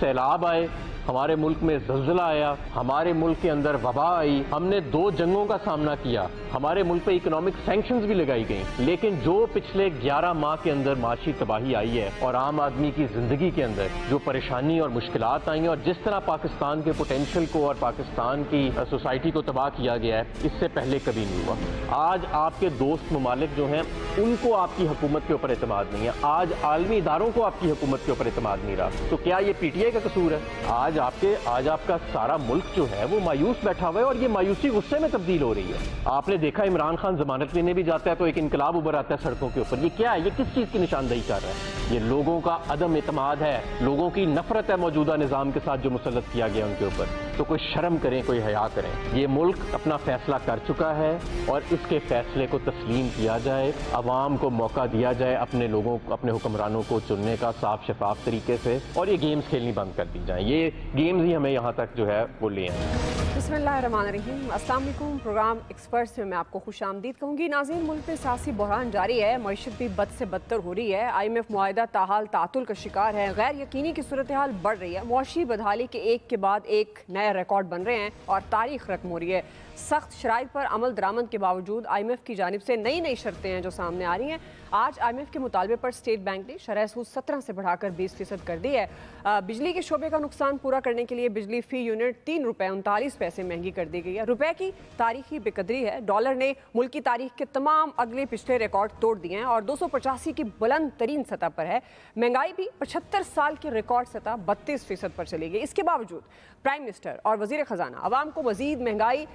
سیلاب آئے, ہمارے ملک میں زلزلہ آیا, ہمارے ملک کے اندر وبا آئی, ہم نے 2 جنگوں کا سامنا کیا, ہمارے ملک پہ اکنامک سینکشنز بھی لگائی گئیں, لیکن جو پچھلے 11 ماہ کے اندر معاشی تباہی آئی ہے اور عام آدمی کی زندگی کے اندر جو پریشانی اور مشکلات آئی ہیں اور جس طرح پاکستان کے پوٹینشیل کو اور پاکستان کی سوسائٹی کو تباہ کیا گیا ہے, اس سے پہلے کبھی نہیں ہوا. آج آپ کے دوست ممالک جو ہیں ان کو آپ کی حکومت کے اوپر اعتماد نہیں ہے, آج عالمی اداروں کو آپ کی حکومت کے اوپر اعتماد نہیں رہا. تو کیا یہ پی ٹی آئی کا قصور ہے؟ آج آپ کا سارا ملک جو ہے وہ مایوس بیٹھا ہوا ہے, اور یہ مایوسی غصے میں تبدیل ہو رہی ہے. آپ نے دیکھا عمران خان ضمانت لینے بھی جاتا ہے تو ایک انقلاب ابھر آتا ہے سڑکوں کے اوپر. یہ کیا ہے؟ یہ کس چیز کی نشاندہی کر رہا ہے؟ یہ لوگوں کا عدم اعتماد ہے, لوگوں کی نفرت ہے موجودہ نظام کے ساتھ جو مسلط کیا گیا ان کے اوپر. تو کوئی شرم کریں, کوئی حیا کریں. یہ ملک اپنا فیصلہ کر چکا ہے اور اس کے فیصلے کو تسلیم کیا جائے, عوام کو موقع دیا جائے اپنے لوگوں کو, اپنے حکمرانوں کو چننے کا صاف شفاف طریقے سے, اور یہ گیمز کھیلنی بند کر دی جائیں. یہ گیمز ہی ہمیں یہاں تک جو ہے وہ لے آئیں. بسم اللہ الرحمن الرحیم. السلام علیکم. پروگرام ایکسپرٹس میں آپ کو خوش آمدید کہوں گی. ناظرین, ملک میں سیاسی بحران جاری ہے, معیشت بھی بد سے بدتر ہو رہی ہے, آئی ایم ایف معاہدہ تاحال تعطل کا شکار ہے, غیر یقینی کی صورتحال بڑھ رہی ہے, معاشی بدحالی کے ایک کے بعد ایک نئے ریکارڈ بن رہے ہیں اور تاریخ رقم ہو رہی ہے. سخت شرائط پر عمل درآمد کے باوجود آئی ایم ایف کی جانب سے نئی شرطیں ہیں جو سامنے آ رہی ہیں. آج آئی ایم ایف کے مطالبے پر اسٹیٹ بینک نے شرح سود 17 سے بڑھا کر 20% کر دی ہے. بجلی کے شعبے کا نقصان پورا کرنے کے لیے بجلی فی یونٹ 3 روپے 39 پیسے مہنگی کر دی گئی ہے. روپے کی تاریخی بے قدری ہے. ڈالر نے ملک کی تاریخ کے تمام اگلے پچھلے ریکارڈ توڑ دیے ہیں اور 285 کی بلند ترین سطح پر ہے. مہنگائی بھی 75 سال کی ریکارڈ سطح 32% پر چلی گئی. اس کے باوجود پرائم منسٹر اور وزیر خزانہ عوام کو مزید مہنگائی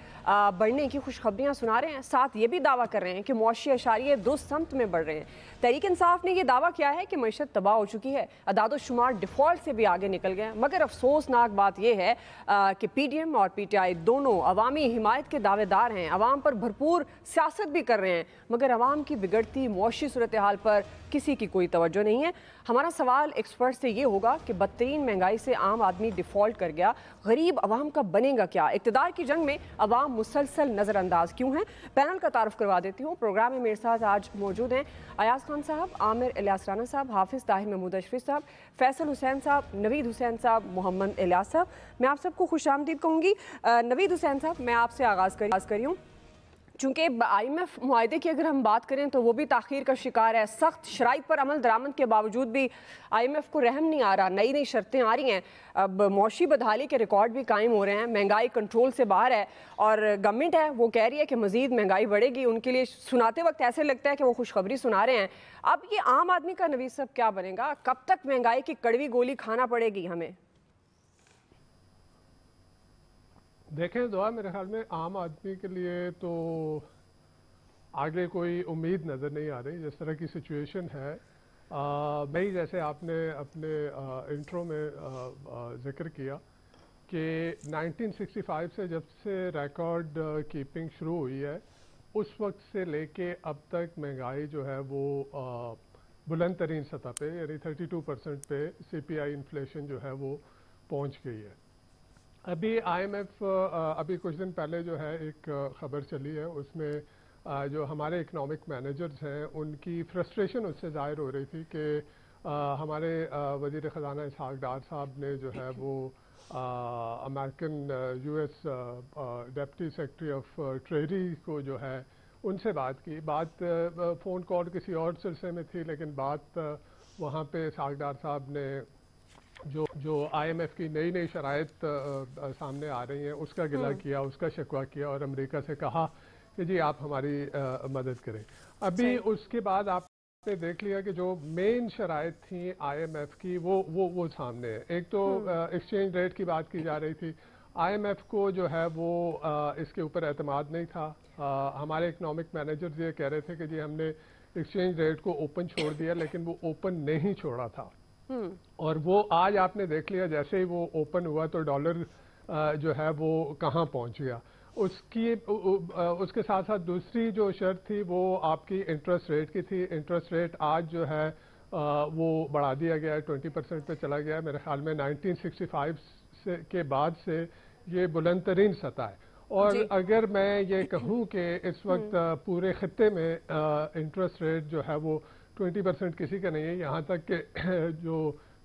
بڑھنے کی خوشخبریاں سنا رہے ہیں. ساتھ یہ بھی دعویٰ کر رہے ہیں کہ معاشی اشاریے درست سمت میں بڑھ رہے ہیں. تحریک انصاف نے یہ دعویٰ کیا ہے کہ معیشت تباہ ہو چکی ہے, اعداد و شمار ڈیفالٹ سے بھی آگے نکل گئے. مگر افسوسناک بات یہ ہے کہ پی ڈی ایم اور پی ٹی آئی دونوں عوامی حمایت کے دعوے دار ہیں, عوام پر بھرپور سیاست بھی کر رہے ہیں, مگر عوام کی بگڑتی معاشی صورتحال پر کسی کی کوئی توجہ نہیں ہے. ہمارا سوال ایکسپرٹ سے یہ ہوگا کہ بدترین مہنگائی سے عام آدمی ڈیفالٹ کر گیا, غریب عوام کا بنے گا کیا؟ اقتدار کی جنگ میں عوام مسلسل نظر انداز کیوں ہیں؟ پینل کا تعارف کروا دیتی ہوں. پروگرام میں میرے ساتھ آج موجود ہیں ایاز خان صاحب, عامر الیاس رانا صاحب, حافظ طاہر محمود اشرف صاحب, فیصل حسین صاحب, نوید حسین صاحب, محمد الیاس صاحب. میں آپ سب کو خوش آمدید کہوں گی. نوید حسین صاحب, میں آپ سے آغاز کری ہوں. چونکہ آئی ایم ایف معاہدے کی اگر ہم بات کریں تو وہ بھی تاخیر کا شکار ہے. سخت شرائط پر عمل درآمد کے باوجود بھی آئی ایم ایف کو رحم نہیں آ رہا, نئی شرطیں آ رہی ہیں. اب معاشی بدحالی کے ریکارڈ بھی قائم ہو رہے ہیں, مہنگائی کنٹرول سے باہر ہے اور گورنمنٹ ہے وہ کہہ رہی ہے کہ مزید مہنگائی بڑھے گی. ان کے لیے سناتے وقت ایسے لگتا ہے کہ وہ خوشخبری سنا رہے ہیں. اب یہ عام آدمی کا نوید صاحب کیا بنے گا؟ کب تک مہنگائی کی کڑوی گولی کھانا پڑے گی ہمیں؟ دیکھیں دعا, میرے خیال میں عام آدمی کے لیے تو آگے کوئی امید نظر نہیں آ رہی. جس طرح کی سچویشن ہے, میں جیسے آپ نے اپنے انٹرو میں ذکر کیا کہ 1965 سے جب سے ریکارڈ کیپنگ شروع ہوئی ہے, اس وقت سے لے کے اب تک مہنگائی جو ہے وہ بلند ترین سطح پہ, یعنی 32% پہ سی پی آئی انفلیشن جو ہے وہ پہنچ گئی ہے. ابھی آئی ایم ایف ابھی کچھ دن پہلے جو ہے ایک خبر چلی ہے, اس میں جو ہمارے اکنامک مینیجرز ہیں ان کی فرسٹریشن اس سے ظاہر ہو رہی تھی کہ ہمارے وزیر خزانہ اسحاق ڈار صاحب نے جو ہے وہ American U S deputy secretary of treasury کو جو ہے ان سے بات کی. بات فون کال کسی اور سلسلے میں تھی, لیکن بات وہاں پہ اسحاق ڈار صاحب نے جو آئی ایم ایف کی نئی شرائط سامنے آ رہی ہیں اس کا گلہ کیا, اس کا شکوہ کیا اور امریکہ سے کہا کہ جی آپ ہماری مدد کریں. ابھی اس کے بعد آپ نے دیکھ لیا کہ جو مین شرائط تھیں آئی ایم ایف کی وہ سامنے ہے. ایک تو ایکسچینج ریٹ کی بات کی جا رہی تھی. آئی ایم ایف کو جو ہے وہ اس کے اوپر اعتماد نہیں تھا. ہمارے اکنامک مینیجرز یہ کہہ رہے تھے کہ جی ہم نے ایکسچینج ریٹ کو اوپن چھوڑ دیا, لیکن وہ اوپن نہیں چھوڑا تھا. اور وہ آج آپ نے دیکھ لیا جیسے ہی وہ اوپن ہوا تو ڈالر جو ہے وہ کہاں پہنچ گیا. اس کے ساتھ ساتھ دوسری جو شرط تھی وہ آپ کی انٹرسٹ ریٹ کی تھی. انٹرسٹ ریٹ آج جو ہے وہ بڑھا دیا گیا ہے, 20% پہ چلا گیا ہے. میرے خیال میں 1965 کے بعد سے یہ بلند ترین سطح ہے. اور اگر میں یہ کہوں کہ اس وقت پورے خطے میں انٹرسٹ ریٹ جو ہے وہ 20% کسی کا نہیں ہے, یہاں تک کہ جو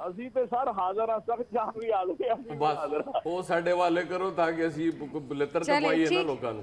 ਅਸੀਂ ਤੇ ਸਰ ਹਾਜ਼ਰ ਹਾਂ, ਸਖਤ ਜਾਨ ਵੀ ਆ ਗਏ ਅਸੀਂ ਬਸ ਉਹ ਸਾਡੇ ਵਾਲੇ ਕਰੋ ਤਾਂ ਕਿ ਅਸੀਂ ਬਲੇਤਰ ਦਵਾਈਏ ਨਾ ਲੋਕਾਂ ਨੂੰ।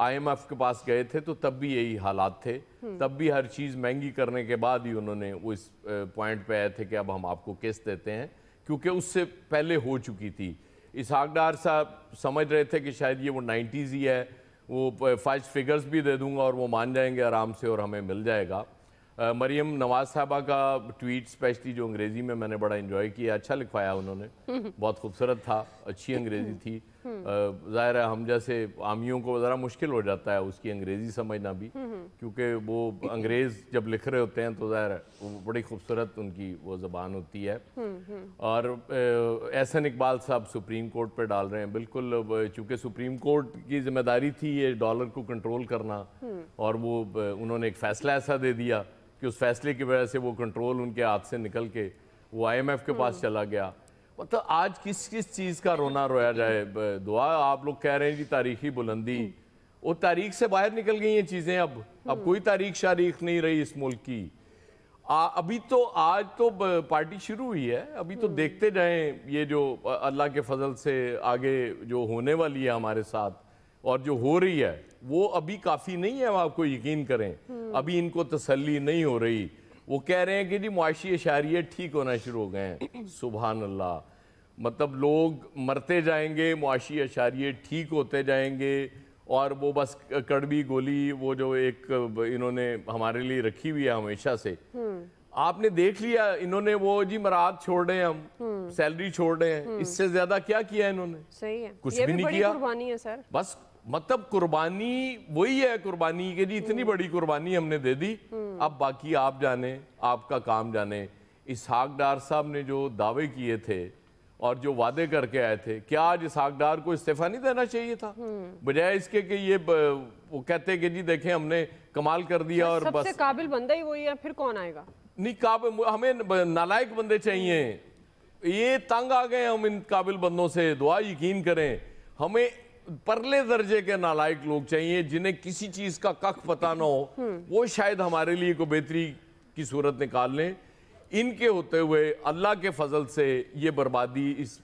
IMF کے پاس گئے تھے تو تب بھی یہی حالات تھے، تب بھی ہر چیز مہنگی کرنے کے بعد ہی انہوں نے وہ اس پوائنٹ پہ آئے تھے کہ اب ہم آپ کو قسط دیتے ہیں، کیونکہ اس سے پہلے ہو چکی تھی۔ اسحاق ڈار صاحب سمجھ رہے تھے کہ شاید یہ وہ 90s ہی ہے، وہ 5 فگرز بھی دے دوں گا اور وہ مان جائیں گے آرام سے اور ہمیں مل جائے گا۔ مریم نواز صاحبہ کا ٹویٹ اسپیشلی جو انگریزی میں نے بڑا انجوائے کیا، اچھا لکھوایا انہوں نے، بہت خوبصورت تھا، اچھی انگریزی تھی۔ ظاہر ہے ہم جیسے عامیوں کو ذرا مشکل ہو جاتا ہے اس کی انگریزی سمجھنا بھی، کیونکہ وہ انگریز جب لکھ رہے ہوتے ہیں تو ظاہر ہے وہ بڑی خوبصورت ان کی وہ زبان ہوتی ہے۔ اور احسن اقبال صاحب سپریم کورٹ پہ ڈال رہے ہیں، بالکل، چونکہ سپریم کورٹ کی ذمہ داری تھی یہ ڈالر کو کنٹرول کرنا، اور وہ انہوں نے ایک فیصلہ ایسا دے دیا کہ اس فیصلے کی وجہ سے وہ کنٹرول ان کے ہاتھ سے نکل کے وہ IMF کے پاس چلا گیا۔ مطلب آج کس چیز کا رونا رویا جائے؟ دعا آپ لوگ کہہ رہے ہیں جی تاریخی بلندی، وہ تاریخ سے باہر نکل گئی ہیں چیزیں، اب کوئی تاریخ شاریخ نہیں رہی اس ملک کی۔ ابھی تو آج تو پارٹی شروع ہوئی ہے، ابھی تو دیکھتے جائیں یہ جو اللہ کے فضل سے آگے جو ہونے والی ہے ہمارے ساتھ اور جو ہو رہی ہے وہ ابھی کافی نہیں ہے، آپ کو یقین کریں، ابھی ان کو تسلی نہیں ہو رہی۔ وہ کہہ رہے ہیں کہ جی معاشی اشاریے ٹھیک ہونا شروع ہو گئے ہیں، سبحان اللہ، مطلب لوگ مرتے جائیں گے، معاشی اشاریے ٹھیک ہوتے جائیں گے، اور وہ بس کڑوی گولی وہ جو ایک انہوں نے ہمارے لیے رکھی ہوئی ہے ہمیشہ سے۔ آپ نے دیکھ لیا انہوں نے وہ جی مراعات چھوڑ رہے ہیں، ہم سیلری چھوڑ رہے ہیں، اس سے زیادہ کیا کیا انہوں نے؟ صحیح ہے، کچھ بھی نہیں کیا، قربانی ہے سر، بس مطلب قربانی وہی ہے قربانی کہ جی اتنی بڑی قربانی ہم نے دے دی، اب باقی آپ جانیں، آپ کا کام جانیں۔ اسحاق ڈار صاحب نے جو دعوے کیے تھے اور جو وعدے کر کے آئے تھے، کیا آج اسحاق ڈار کو استعفیٰ نہیں دینا چاہیے تھا؟ بجائے اس کے کہ یہ وہ کہتے کہ جی دیکھیں ہم نے کمال کر دیا اور بس۔ سب سے قابل بندہ ہی وہی ہے، پھر کون آئے گا؟ نہیں، قابل، ہمیں نالائق بندے چاہیے، یہ تنگ آ گئے ہم ان قابل بندوں سے، دعا یقین کریں، ہمیں پرلے درجے کے نالائق لوگ چاہیے جنہیں کسی چیز کا کخ پتہ نہ ہو، وہ شاید ہمارے لیے کوئی بہتری کی صورت نکال لیں۔ ان کے ہوتے ہوئے اللہ کے فضل سے یہ بربادی اس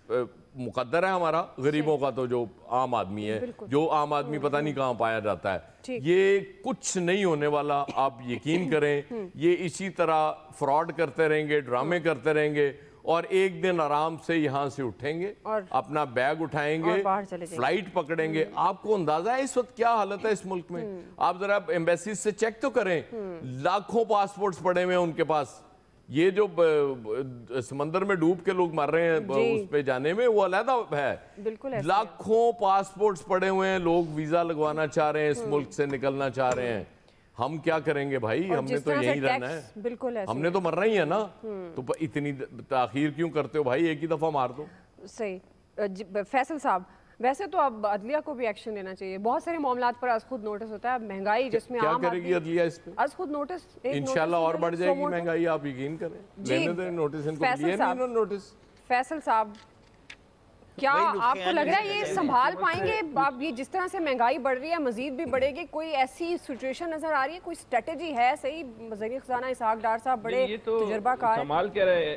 مقدر ہے ہمارا، غریبوں کا تو جو عام آدمی ہے، جو عام آدمی پتہ نہیں کہاں پایا جاتا ہے، یہ کچھ نہیں ہونے والا، آپ یقین کریں۔ یہ اسی طرح فراڈ کرتے رہیں گے، ڈرامے کرتے رہیں گے، اور ایک دن آرام سے یہاں سے اٹھیں گے، اپنا بیگ اٹھائیں گے، فلائٹ پکڑیں گے۔ آپ کو اندازہ ہے اس وقت کیا حالت ہے اس ملک میں؟ آپ ذرا ایمبیسیز سے چیک تو کریں، لاکھوں پاسپورٹس پڑے ہوئے ہیں ان کے پاس۔ یہ جو سمندر میں ڈوب کے لوگ مر رہے ہیں اس پہ جانے میں، وہ علیحدہ ہے، لاکھوں پاسپورٹس پڑے ہوئے ہیں، لوگ ویزا لگوانا چاہ رہے ہیں، اس ملک سے نکلنا چاہ رہے ہیں۔ ہم کیا کریں گے بھائی؟ ہم نے تو یہیں رہنا ہے، ہم نے تو مرنا ہی ہے نا، تو اتنی تاخیر کیوں کرتے ہو بھائی؟ ایک ہی دفعہ مار دو۔ صحیح۔ فیصل صاحب، ویسے تو اب عدلیہ کو بھی ایکشن لینا چاہیے، بہت سارے معاملات پر از خود نوٹس ہوتا ہے، مہنگائی جس میں کیا کرے گی عدلیہ اس پہ؟ از خود نوٹس انشاءاللہ اور بڑھ جائے گی مہنگائی، آپ یقین کریں، لینے دیں نوٹس ان کو، لیے نہیں انہوں نے نوٹس۔ فیصل صاحب، کیا آپ کو لگ رہا ہے یہ سنبھال پائیں گے؟ اب یہ جس طرح سے مہنگائی بڑھ رہی ہے، مزید بھی بڑھے گی، کوئی ایسی سچویشن نظر آ رہی ہے، کوئی اسٹریٹجی ہے؟ صحیح، وزیر خزانہ اسحاق ڈار صاحب بڑے تجربہ کار ہیں، کمال کہہ رہے ہیں،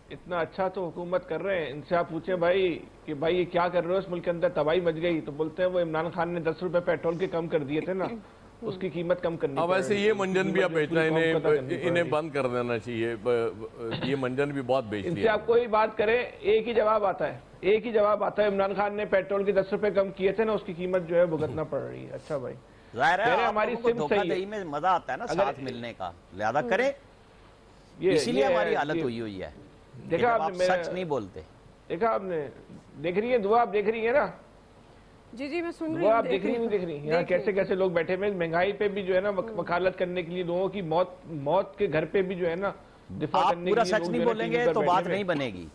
اتنا اچھا تو حکومت کر رہے ہیں، ان سے آپ پوچھیں بھائی کہ بھائی یہ کیا کر رہے ہو، اس ملک کے اندر تباہی مچ گئی، تو بولتے ہیں وہ عمران خان نے 10 روپے پیٹرول کے کم کر دیے تھے نا، اس کی قیمت کم کرنی اب ایسے یہ منجن بھی آپ بیچنا، انہیں بند کر دینا چاہیے، یہ منجن بھی بہت بیچ ان سے آپ کوئی بات کریں ایک ہی جواب آتا ہے، عمران خان نے پیٹرول کے 10 روپے کم کیے تھے نا، اس کی قیمت جو ہے بھگتنا پڑ رہی ہے۔ اچھا بھائی، ظاہر ہے ہماری دھوکہ دہی میں مزہ آتا ہے نا ساتھ ملنے کا، لہذا کریں، اسی لیے ہماری حالت ہوئی ہے۔ دیکھا آپ نے، سچ نہیں بولتے، دیکھا آپ نے، دیکھ رہی ہے دعا، آپ دیکھ رہی ہے نا؟ جی میں سن رہی ہوں، آپ دیکھ رہی ہیں، دیکھ رہی ہیں یہاں کیسے لوگ بیٹھے ہوئے، مہنگائی پہ بھی جو ہے نا وکالت کرنے کے لیے، لوگوں کی موت کے گھر پہ بھی جو ہے نا دفاع کرنے کے لیے۔ آپ پورا سچ نہیں بولیں گے تو بات نہیں بنے گی،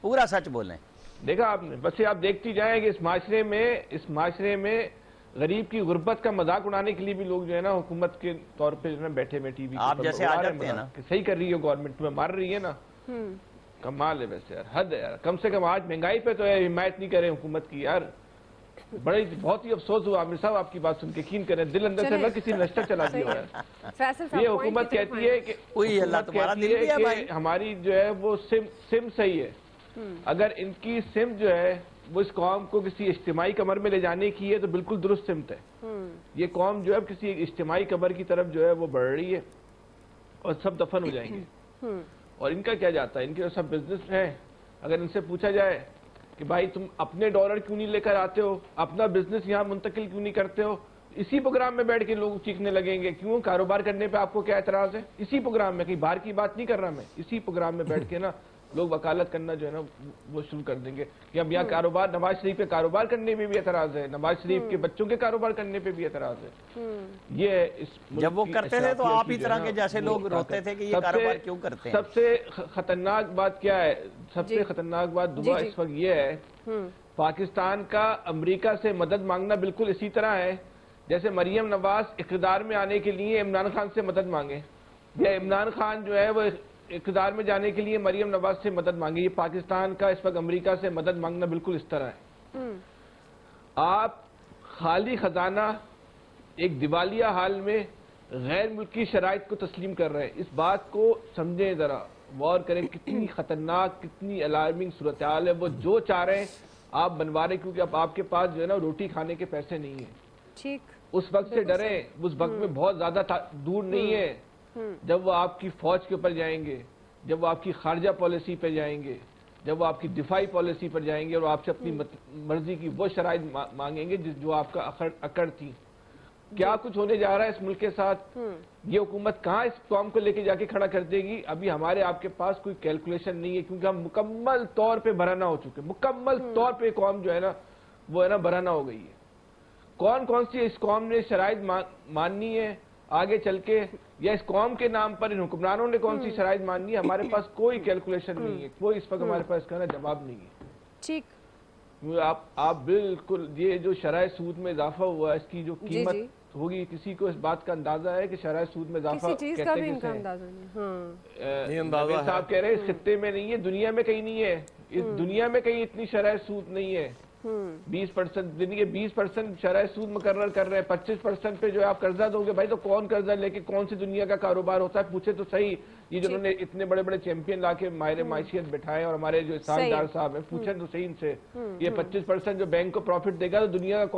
پورا سچ بولیں۔ دیکھا آپ نے، بس آپ دیکھتی جائیں کہ اس معاشرے میں غریب کی غربت کا مذاق اڑانے کے لیے بھی لوگ جو ہے نا حکومت کے طور پہ جو ہے بیٹھے ہوئے ٹی وی آپ جیسے آ جاتے ہیں نا کہ صحیح کر رہی ہے گورنمنٹ، میں مار رہی ہے نا، کمال ہے ویسے یار، حد ہے یار، کم سے کم آج مہنگائی پہ تو حمایت نہیں کرے حکومت کی یار، بہت ہی افسوس ہوا عامر صاحب آپ کی بات سن کے، یقین کریں دل اندر سے نہ کسی نشتر چلا دیا ہے۔ یہ حکومت کہتی ہے کہ ہماری جو ہے وہ سم صحیح ہے، اگر ان کی سم جو ہے وہ اس قوم کو کسی اجتماعی کمر میں لے جانے کی ہے تو بالکل درست سمت ہے. یہ قوم جو ہے کسی اجتماعی قبر کی طرف جو ہے وہ بڑھ رہی ہے اور سب دفن ہو جائیں گے. اور ان کا کیا جاتا ہے, ان کے جو سب بزنس ہیں, اگر ان سے پوچھا جائے کہ بھائی تم اپنے ڈالر کیوں نہیں لے کر آتے ہو, اپنا بزنس یہاں منتقل کیوں نہیں کرتے ہو, اسی پروگرام میں بیٹھ کے لوگ چیخنے لگیں گے. کیوں, کاروبار کرنے پہ آپ کو کیا اعتراض ہے؟ اسی پروگرام میں, کہیں باہر کی بات نہیں کر رہا میں, اسی پروگرام میں بیٹھ کے نا لوگ وکالت کرنا جو ہے نا وہ شروع کر دیں گے کہ اب یہاں کاروبار, نواز شریف پہ کاروبار کرنے میں بھی اعتراض ہے, نواز شریف کے بچوں کے کاروبار کرنے پہ بھی اعتراض ہے. یہ جب وہ کرتے تھے تو آپ ہی طرح کے جیسے لوگ روتے تھے کہ یہ کاروبار کیوں کرتے ہیں. سب سے خطرناک بات کیا ہے, سب سے خطرناک بات دعا اس وقت یہ ہے, پاکستان کا امریکہ سے مدد مانگنا بالکل اسی طرح ہے جیسے مریم نواز اقتدار میں آنے کے لیے عمران خان سے مدد مانگے, یا عمران خان جو ہے وہ اقتدار میں جانے کے لیے مریم نواز سے مدد مانگے. یہ پاکستان کا اس وقت امریکہ سے مدد مانگنا بالکل اس طرح ہے. آپ خالی خزانہ ایک دیوالیہ حال میں غیر ملکی شرائط کو تسلیم کر رہے ہیں. اس بات کو سمجھیں, ذرا غور کریں کتنی خطرناک, کتنی الارمنگ صورتحال ہے. وہ جو چاہ رہے ہیں آپ بنوا رہے, کیونکہ اب آپ کے پاس جو ہے نا روٹی کھانے کے پیسے نہیں ہیں. ٹھیک, اس وقت سے ڈریں, اس وقت میں بہت زیادہ دور نہیں ہے جب وہ آپ کی فوج کے اوپر جائیں گے, جب وہ آپ کی خارجہ پالیسی پہ جائیں گے, جب وہ آپ کی دفاعی پالیسی پر جائیں گے اور آپ سے اپنی مرضی کی وہ شرائط مانگیں گے جو آپ کا اکڑ تھی. کیا کچھ ہونے جا رہا ہے اس ملک کے ساتھ, یہ حکومت کہاں اس قوم کو لے کے جا کے کھڑا کر دے گی, ابھی ہمارے آپ کے پاس کوئی کیلکولیشن نہیں ہے, کیونکہ ہم مکمل طور پہ برہنہ ہو چکے, مکمل طور پہ قوم جو ہے نا وہ ہے نا برہنہ ہو گئی ہے. کون کون سی اس قوم نے شرائط ماننی ہے آگے چل کے, یا اس قوم کے نام پر ان حکمرانوں نے کون سی شرائط ماننی ہے, ہمارے پاس کوئی کیلکولیشن نہیں ہے, کوئی اس وقت ہمارے پاس اس کا نا جواب نہیں ہے. ٹھیک, آپ بالکل, یہ جو شرح سود میں اضافہ ہوا ہے اس کی جو قیمت ہوگی, کسی کو اس بات کا اندازہ ہے کہ شرح سود میں اضافہ کہتے ہیں صاحب کہہ رہے ہیں اس خطے میں نہیں ہے, دنیا میں کہیں نہیں ہے, اس دنیا میں کہیں اتنی شرح سود نہیں ہے. 20% 20% شرح سود مقرر کر رہے ہیں, 25% پہ جو ہے آپ قرضہ دو گے. بھائی تو کون قرضہ لے کے کون سی دنیا کا کاروبار ہوتا ہے, پوچھے تو صحیح. یہ جنہوں نے اتنے بڑے بڑے چیمپئن لا کے ماہر معیشت بٹھائے اور ہمارے جو اسحاق ڈار صاحب ہیں, پوچھیں تو صحیح ان سے, یہ 25% جو بینک کو پروفٹ دے گا تو دنیا کا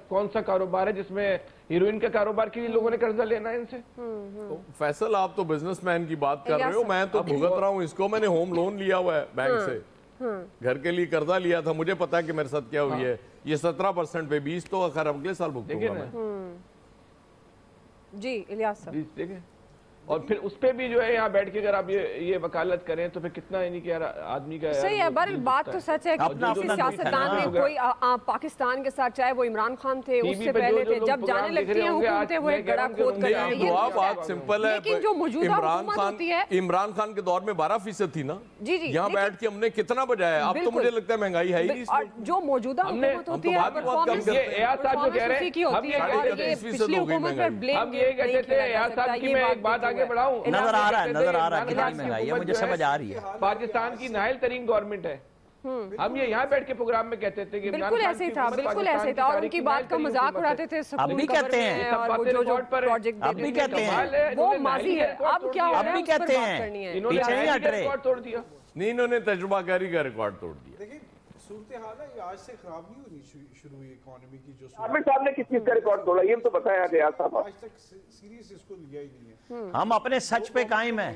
کون سا کاروبار ہے جس میں ہیروئن کا کاروبار کے لیے لوگوں نے قرضہ لینا ہے ان سے. فیصل آپ تو بزنس مین کی بات کر رہے ہو, میں تو بھگت رہا ہوں اس کو. میں نے ہوم لون لیا ہوا ہے بینک سے, گھر کے لیے قرضہ لیا تھا, مجھے پتا ہے کہ میرے ساتھ کیا ہوئی ہے. یہ 17% پہ 20 تو خیر اگلے سال بھگتوں گا میں. جی الیاس صاحب دیکھیں, اور پھر اس پہ بھی جو ہے یہاں بیٹھ کے اگر آپ یہ وکالت کریں تو پھر کتنا یعنی کہ آدمی کا صحیح ہے. بہرحال بات تو سچ ہے کہ کسی سیاستدان نے کوئی پاکستان کے ساتھ, چاہے وہ عمران خان تھے, اس سے پہلے تھے, جب جانے لگتی ہیں حکومتیں وہ ایک گڑا کھود کر رہی ہیں. بات سمپل ہے, لیکن جو موجودہ حکومت ہوتی ہے, عمران خان کے دور میں 12% تھی نا, جی جی, یہاں بیٹھ کے ہم نے کتنا بجایا. اب تو مجھے لگتا ہے مہنگائی ہے ہی. جو موجودہ حکومت ہوتی ہے پرفارمنس کی ہوتی ہے, اور یہ پچھلی حکومت پر بلیم ہم یہ کہتے تھے ایاز صاحب کی میں ایک بات آگے بڑھاؤں, نظر آ رہا ہے کتنی مہنگائی ہے, مجھے سمجھ آ رہی ہے. پاکستان کی نائل ترین گورنمنٹ ہے. ہم یہ یہاں بیٹھ کے پروگرام میں کہتے تھے کہ بالکل ایسے ہی تھا, بالکل ایسے ہی تھا, اور ان کی بات کا مذاق اڑاتے تھے. اب بھی کہتے ہیں, اور جو پروجیکٹ اب بھی کہتے ہیں, وہ ماضی ہے. اب کیا ہو رہا ہے, اب بھی کہتے ہیں, پیچھے نہیں ہٹ رہے. نہیں, انہوں نے تجربہ کاری کا ریکارڈ توڑ دیا. دیکھیں صورتحال ہے یہ آج سے خراب نہیں ہونی شروع ہوئی اکانومی کی. جو عامر صاحب نے کس چیز کا ریکارڈ توڑا یہ تو بتایا گیا صاحب, آج تک سیریس اس کو لیا ہی نہیں ہے. ہم اپنے سچ پہ قائم ہیں.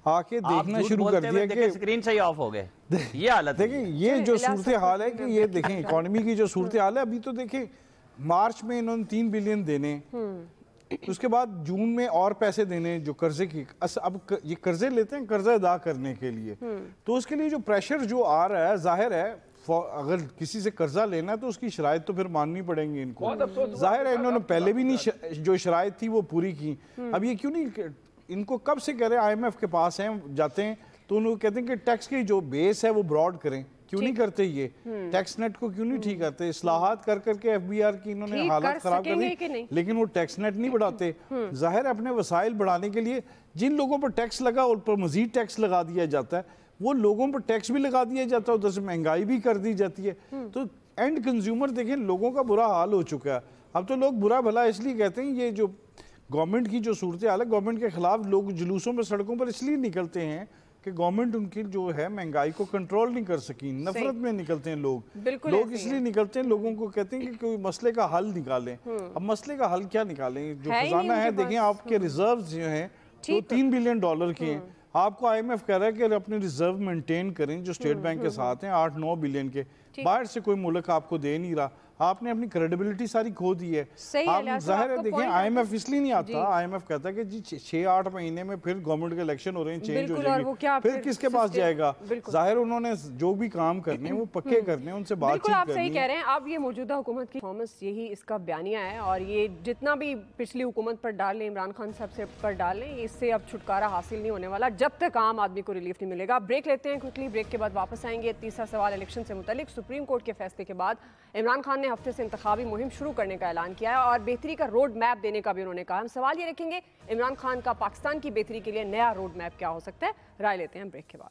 آ کے دیکھنا شروع کر دیا کہ اسکرین سے ہی آف ہو گئے. یہ حالت دیکھیں, یہ جو صورتحال ہے کہ یہ دیکھیں اکانومی کی جو صورتحال ہے, ابھی تو دیکھیں مارچ میں انہوں نے 3 بلین دینے, اس کے بعد جون میں اور پیسے دینے جو قرضے کی. اب یہ قرضے لیتے ہیں قرضہ ادا کرنے کے لیے, تو اس کے لیے جو پریشر جو آ رہا ہے, ظاہر ہے اگر کسی سے قرضہ لینا ہے تو اس کی شرائط تو پھر ماننی پڑیں گی ان کو. ظاہر ہے انہوں نے پہلے بھی نہیں جو شرائط تھی وہ پوری کی. اب یہ کیوں نہیں, ان کو کب سے کہہ رہے ہیں آئی ایم ایف کے پاس ہیں جاتے ہیں تو انہوں کہتے ہیں کہ ٹیکس کی جو بیس ہے وہ براڈ کریں. کیوں نہیں کرتے, یہ ٹیکس نیٹ کو کیوں نہیں ٹھیک کرتے؟ اصلاحات کر کر کے ایف بی آر کی انہوں نے حالت خراب کر دی, لیکن وہ ٹیکس نیٹ نہیں بڑھاتے. ظاہر ہے اپنے وسائل بڑھانے کے لیے جن لوگوں پر ٹیکس لگا اور پر مزید ٹیکس لگا دیا جاتا ہے, وہ لوگوں پر ٹیکس بھی لگا دیا جاتا ہے, ادھر سے مہنگائی بھی کر دی جاتی ہے. تو اینڈ کنزیومر دیکھیں لوگوں کا برا حال ہو چکا ہے. اب تو لوگ برا بھلا اس لیے کہتے ہیں, یہ جو گورنمنٹ کی جو صورتحال ہے, گورنمنٹ کے خلاف لوگ جلوسوں میں سڑکوں پر اس لیے نکلتے ہیں کہ گورنمنٹ ان کی جو ہے مہنگائی کو کنٹرول نہیں کر سکی. نفرت میں نکلتے ہیں لوگ اس لیے نکلتے ہیں, لوگوں کو کہتے ہیں کہ کوئی مسئلے کا حل نکالیں. اب مسئلے کا حل کیا نکالیں؟ جو خزانہ ہے دیکھیں آپ کے ریزروز جو ہیں تو $3 بلین کے ہیں. آپ کو آئی ایم ایف کہہ رہا ہے کہ اپنے ریزرو مینٹین کریں جو اسٹیٹ بینک کے ساتھ ہیں 8-9 بلین کے. باہر سے کوئی ملک آپ کو دے نہیں رہا, آپ نے اپنی کریڈیبلٹی ساری کھو دی ہے. آپ ظاہر ہے دیکھیں آئی ایم ایف اس لیے نہیں آتا, آئی ایم ایف کہتا ہے کہ جی 6-8 مہینے میں پھر گورنمنٹ کے الیکشن ہو رہے ہیں, چینج ہو جائے گی, پھر کس کے پاس جائے گا؟ ظاہر انہوں نے جو بھی کام کرنے ہیں وہ پکے کرنے ہیں, ان سے بات چیت کرنی ہے. بالکل آپ صحیح کہہ رہے ہیں. اب یہ موجودہ حکومت کی پرفارمنس یہی اس کا بیانیہ ہے, اور یہ جتنا بھی پچھلی حکومت پر ڈال لیں, عمران خان صاحب سے پر ڈال لیں, اس سے اب چھٹکارا حاصل نہیں ہونے والا جب تک عام آدمی کو ریلیف نہیں ملے گا. بریک لیتے ہیں کوئکلی, بریک کے بعد واپس آئیں گے. تیسرا سوال الیکشن سے متعلق. سپریم کورٹ کے فیصلے کے بعد عمران خان نے ہفتے سے انتخابی مہم شروع کرنے کا اعلان کیا ہے اور بہتری کا روڈ میپ دینے کا بھی انہوں نے کہا. ہم سوال یہ رکھیں گے عمران خان کا پاکستان کی بہتری کے لیے نیا روڈ میپ کیا ہو سکتا ہے؟ رائے لیتے ہیں بریک کے بعد.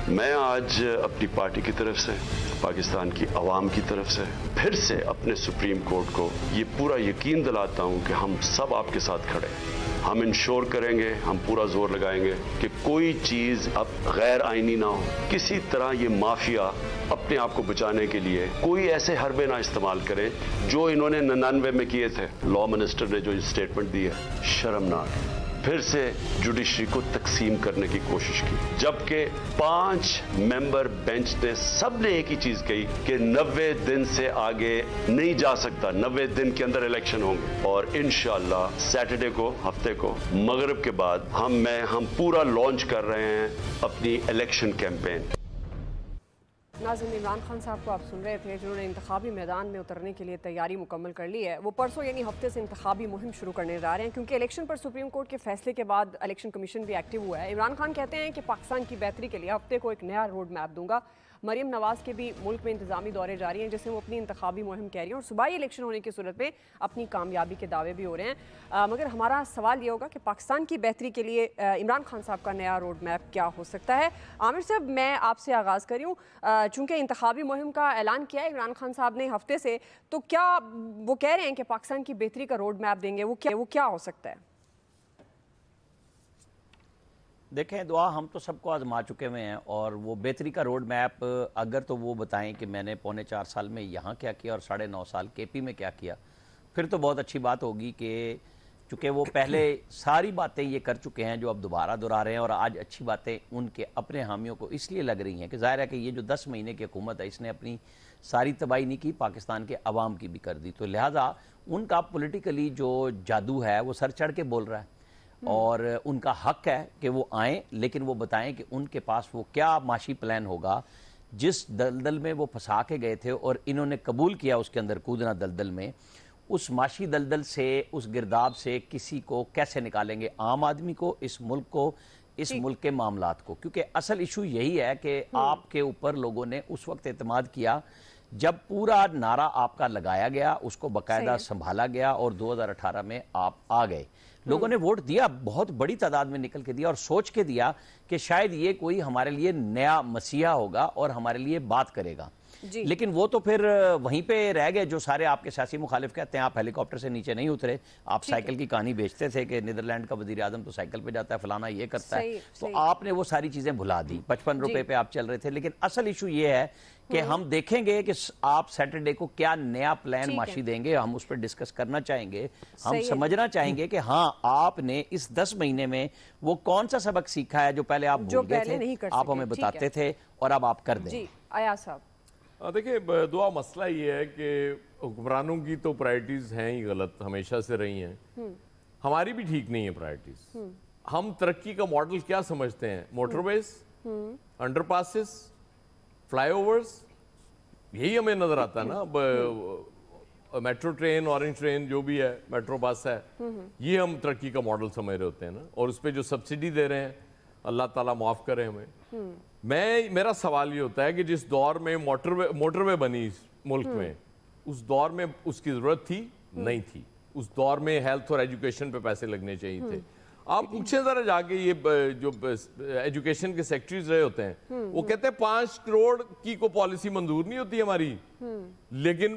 میں آج اپنی پارٹی کی طرف سے, پاکستان کی عوام کی طرف سے پھر سے اپنے سپریم کورٹ کو یہ پورا یقین دلاتا ہوں کہ ہم سب آپ کے ساتھ کھڑے ہیں. ہم انشور کریں گے, ہم پورا زور لگائیں گے کہ کوئی چیز اب غیر آئینی نہ ہو. کسی طرح یہ مافیا اپنے آپ کو بچانے کے لیے کوئی ایسے حربے نہ استعمال کریں جو انہوں نے 99 میں کیے تھے. لا منسٹر نے جو اسٹیٹمنٹ دی ہے شرمناک. پھر سے جوڈیشری کو تقسیم کرنے کی کوشش کی, جبکہ 5 ممبر بینچ نے سب نے ایک ہی چیز کہی کہ 90 دن سے آگے نہیں جا سکتا, 90 دن کے اندر الیکشن ہوں گے. اور انشاءاللہ سیٹرڈے کو, ہفتے کو مغرب کے بعد ہم پورا لانچ کر رہے ہیں اپنی الیکشن کیمپین. ناظرین, عمران خان صاحب کو آپ سن رہے تھے جنہوں نے انتخابی میدان میں اترنے کے لیے تیاری مکمل کر لی ہے. وہ پرسوں یعنی ہفتے سے انتخابی مہم شروع کرنے جا رہے ہیں, کیونکہ الیکشن پر سپریم کورٹ کے فیصلے کے بعد الیکشن کمیشن بھی ایکٹیو ہوا ہے. عمران خان کہتے ہیں کہ پاکستان کی بہتری کے لیے ہفتے کو ایک نیا روڈ میپ دوں گا. مریم نواز کے بھی ملک میں انتظامی دورے جاری ہیں جسے وہ اپنی انتخابی مہم کہہ رہی ہیں, اور صوبائی الیکشن ہونے کی صورت میں اپنی کامیابی کے دعوے بھی ہو رہے ہیں. مگر ہمارا سوال یہ ہوگا کہ پاکستان کی بہتری کے لیے عمران خان صاحب کا نیا روڈ میپ کیا ہو سکتا ہے؟ عامر صاحب, میں آپ سے آغاز کر رہی ہوں. چونکہ انتخابی مہم کا اعلان کیا ہے عمران خان صاحب نے ہفتے سے, تو کیا وہ کہہ رہے ہیں کہ پاکستان کی بہتری کا روڈ میپ دیں گے, وہ کیا ہو سکتا ہے؟ دیکھیں دعا, ہم تو سب کو آزما چکے ہوئے ہیں, اور وہ بہتری کا روڈ میپ اگر تو وہ بتائیں کہ میں نے 4.25 سال میں یہاں کیا کیا اور 9.5 سال کے پی میں کیا کیا, پھر تو بہت اچھی بات ہوگی. کہ چونکہ وہ پہلے ساری باتیں یہ کر چکے ہیں جو اب دوبارہ دہرا رہے ہیں, اور آج اچھی باتیں ان کے اپنے حامیوں کو اس لیے لگ رہی ہیں کہ ظاہر ہے کہ یہ جو 10 مہینے کی حکومت ہے اس نے اپنی ساری تباہی نہیں کی, پاکستان کے عوام کی بھی کر دی. تو لہٰذا ان کا پولیٹیکلی جو جادو ہے وہ سر چڑھ کے بول رہا ہے, اور ان کا حق ہے کہ وہ آئیں, لیکن وہ بتائیں کہ ان کے پاس وہ کیا معاشی پلان ہوگا. جس دلدل میں وہ پھنسا کے گئے تھے اور انہوں نے قبول کیا اس کے اندر کودنا دلدل میں, اس معاشی دلدل سے, اس گرداب سے کسی کو کیسے نکالیں گے؟ عام آدمی کو, اس ملک کو, اس ملک کے معاملات کو. کیونکہ اصل ایشو یہی ہے کہ آپ کے اوپر لوگوں نے اس وقت اعتماد کیا جب پورا نعرہ آپ کا لگایا گیا, اس کو باقاعدہ سنبھالا گیا, اور 2018 میں آپ آ گئے. لوگوں نے ووٹ دیا, بہت بڑی تعداد میں نکل کے دیا, اور سوچ کے دیا کہ شاید یہ کوئی ہمارے لیے نیا مسیحا ہوگا اور ہمارے لیے بات کرے گا. لیکن وہ تو پھر وہیں پہ رہ گئے جو سارے آپ کے سیاسی مخالف کہتے ہیں. آپ ہیلی کاپٹر سے نیچے نہیں اترے, آپ سائیکل کی کہانی بیچتے تھے کہ نیدرلینڈ کا وزیر اعظم تو سائیکل پہ جاتا ہے, فلانا یہ کرتا ہے. تو آپ نے وہ ساری چیزیں بھلا دی, 55 روپے پہ آپ چل رہے تھے. لیکن اصل ایشو یہ ہے کہ ہم دیکھیں گے کہ آپ سیٹرڈے کو کیا نیا پلان معاشی دیں گے, ہم اس پر ڈسکس کرنا چاہیں گے. ہم سمجھنا چاہیں گے کہ ہاں آپ نے اس 10 مہینے میں وہ کون سا سبق سیکھا ہے جو پہلے آپ بھول گئے تھے, آپ ہمیں بتاتے تھے, اور اب آپ کر دیں. جی ایاز صاحب. دیکھیں دعا, مسئلہ یہ ہے کہ حکمرانوں کی تو پرائرٹیز ہیں ہی غلط, ہمیشہ سے رہی ہیں. ہماری بھی ٹھیک نہیں ہے پرائرٹیز. ہم ترقی کا ماڈل کیا سمجھتے ہیں؟ موٹر ویز, انڈر پاسز, فلائی اوورز, یہی ہمیں نظر آتا ہے نا. میٹرو ٹرین, اورنج ٹرین, جو بھی ہے, میٹرو بس ہے, یہ ہم ترقی کا ماڈل سمجھ رہے ہوتے ہیں نا. اور اس پہ جو سبسڈی دے رہے ہیں, اللہ تعالیٰ معاف کرے ہمیں. میرا سوال یہ ہوتا ہے کہ جس دور میں موٹر وے بنی ملک میں, اس دور میں اس کی ضرورت تھی؟ نہیں تھی. اس دور میں ہیلتھ اور ایجوکیشن پہ پیسے لگنے چاہیے تھے. آپ پوچھیں ذرا جا کے, یہ جو ایجوکیشن کے سیکٹریز رہے ہوتے ہیں وہ کہتے ہیں 5 کروڑ کی کوئی پالیسی منظور نہیں ہوتی ہماری, لیکن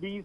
20,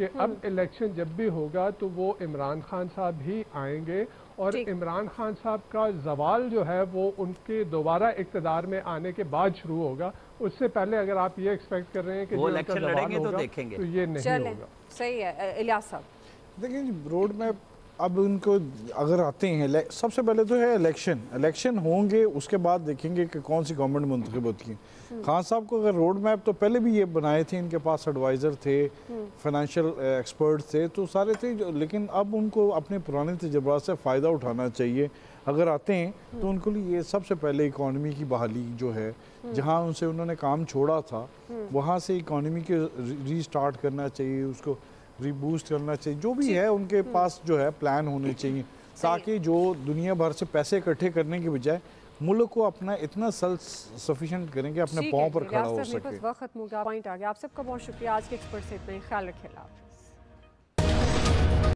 کہ اب الیکشن جب بھی ہوگا تو وہ عمران خان صاحب ہی آئیں گے اور عمران خان صاحب کا زوال جو ہے وہ ان کے دوبارہ اقتدار میں آنے کے بعد شروع ہوگا. اس سے پہلے اگر آپ یہ ایکسپیکٹ کر رہے ہیں کہ وہ الیکشن لڑیں گے تو دیکھیں گے تو یہ نہیں ہوگا. صحیح ہے. الیاس صاحب دیکھیں جی روڈ میپ اب ان کو اگر آتے ہیں سب سے پہلے تو ہے الیکشن ہوں گے, اس کے بعد دیکھیں گے کہ کون سی گورنمنٹ منتخب ہوتی ہے. خان صاحب کو اگر روڈ میپ تو پہلے بھی یہ بنائے تھے, ان کے پاس ایڈوائزر تھے, فائنینشیل ایکسپرٹ تھے, تو سارے تھے, لیکن اب ان کو اپنے پرانے تجربات سے فائدہ اٹھانا چاہیے. اگر آتے ہیں تو ان کو لیے یہ سب سے پہلے اکانومی کی بحالی جو ہے, جہاں ان سے انہوں نے کام چھوڑا تھا وہاں سے اکانومی کے ری سٹارٹ کرنا چاہیے, اس کو ریبوسٹ کرنا چاہیے. جو بھی ہے ان کے پاس جو ہے پلان ہونے چاہیے, تاکہ جو دنیا بھر سے پیسے اکٹھے کرنے کے بجائے ملک کو اپنا اتنا سیلف سفیشینٹ کریں کہ اپنے پاؤں پر کھڑا ہو سکے. وقت ختم ہو گیا, پوائنٹ آ گیا. آپ سب کا بہت شکریہ. آج کے ایکسپرٹ سے اتنا ہی. خیال رکھیے. اللہ